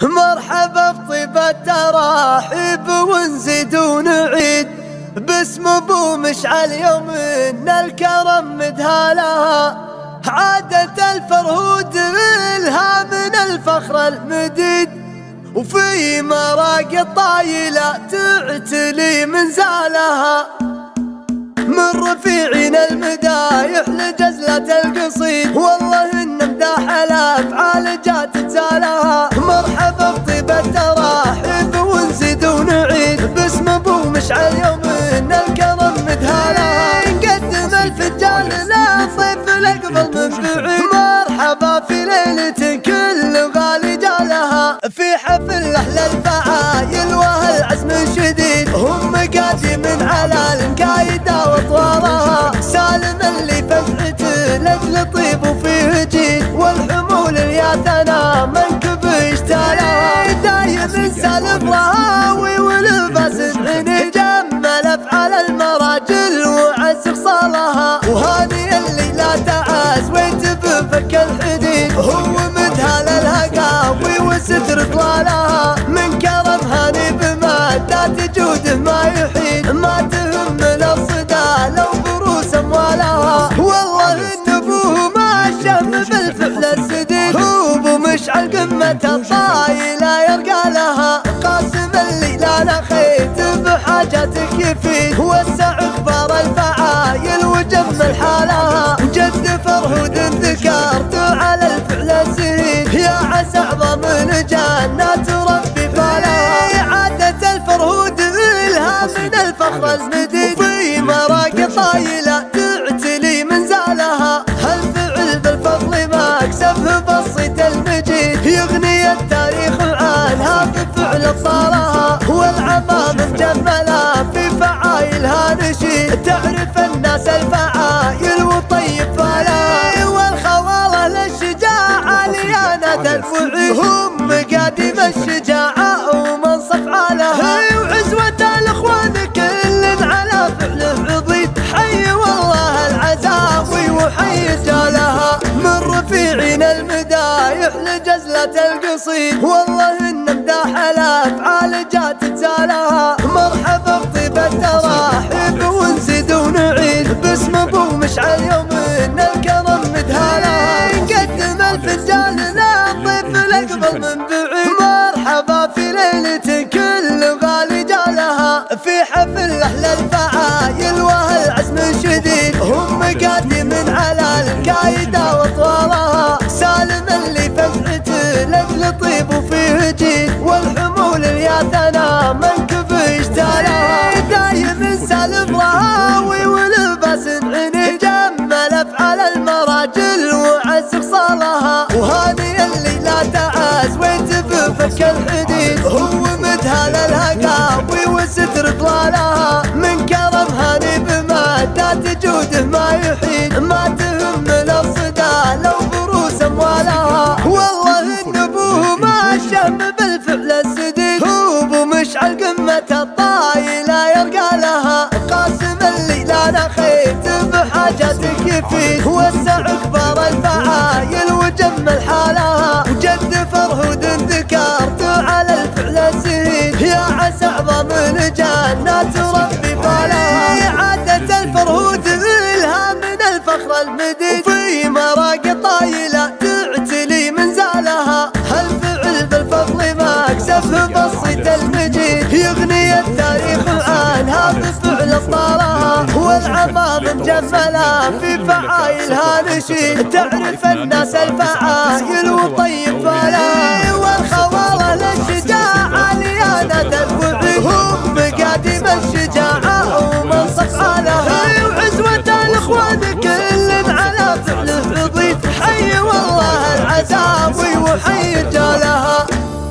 مرحبا بطيبة تراحب ونزيد ونعيد باسم ابو مشعل يوم ان الكرم مدهالها عادة الفرهود الها من الفخر المديد وفي مراقي الطايلة تعتلي منزالها من رفيعين المدايح لجزلة القصيد والله ان مداح الافعال جات تسالها. مرحبا بطيبة تراحب ونزيد ونعيد باسم ابو مشعل يوم ان الكرم مدهالها نقدم الفنجان للضيف الاقبل من بعيد. مرحبا في ليلة كل غالي جالها في حفل اهل الفعايل والعزم شديد هم قادم على الكايدة واطوارها سالم اللي فزعته لاجل طيب وفيه جيد والحمول الياتنا منكب يشتالها دايم سالم رهاوي ولباس عيني جمل افعال المراجل وعز خصالها وهاني اللي لا تعاز ويتبفك الحديد هو مدهال الهقاوي وستر طلالها من كرم هاني بمادات جوده ما يحيد ما تهم الصدى لو بروس اموالها والله ان ابوه ما شم بالفعل السديد هو ابو مشعل قمة الطايلة يرقى لها قاسم اللي لا نخيت بحاجاتك يفيد وسع اخبار الفعايل وجمل حالها جد فرهود ذكرت على الفعل السهيد يا عسى عظم جنات ربي فالها عادة الفرهود الها من الفخر المديد وفي مراقي طايلة تعتلي منزالها هالفعل بالفضل مكسبه بسيط المجيد يغني التاريخ عنها بفعل ابطالها والعمام مجملة في فعايلها نشيد تعرف الناس الفعايل وطيب فالها والخواله للشجاعة ليانة الفعيل هم مقادم الشجاعة ومنصف علىها وعزوة الاخوان كل على فعله عضيد حي والله العزاوي وحي رجالها من رفيعين المدايح لجزلة القصيد والله ان مداح الافعال جات تسالها. مرحبا بطيبة تراحب ونزيد ونعيد باسم ابو مشعل يوم ان الكرم مدهالها نقدم الفنجان للضيف الاقبل من بعيد. مرحبا في ليلة كل غالي جالها في حفل اهل الفعايل والعزم شديد هم قادم على الكايدة واطوارها سالم اللي فزعته لاجل طيب وفيه جيد والحمول الياتنا منكب يشتالها دايم سالم رهاوي ولباس عيني جمل افعال المراجل وعز خصالها وهاني اللي لا تعاز ويتبفك الحديد هو مدهال الهقاوي وستر طلالها من كرم هاني بمادات جوده ما يحيد ما تهم الصدى لو بروس اموالها والله ان ابوه ما شم بالفعل السديد هو ابو مشعل قمة الطايلة يرقى لها قاسم اللي لا نخيت بحاجاتك يفيد وسع اخبار الفعايل وجمل حالها وجد فرهود ذكرت على الفعل السهيد يا عسى عظم جنات ربي فالها عادة الفرهود الها من الفخر المديد وفي مراقي طايلة تعتلي منزالها هالفعل بالفضل مكسبه بسيط المجيد يغني التاريخ عنها بفعل ابطالها والعمام مجملة في فعايلها نشيد تعرف الناس الفعايل وطيب فالها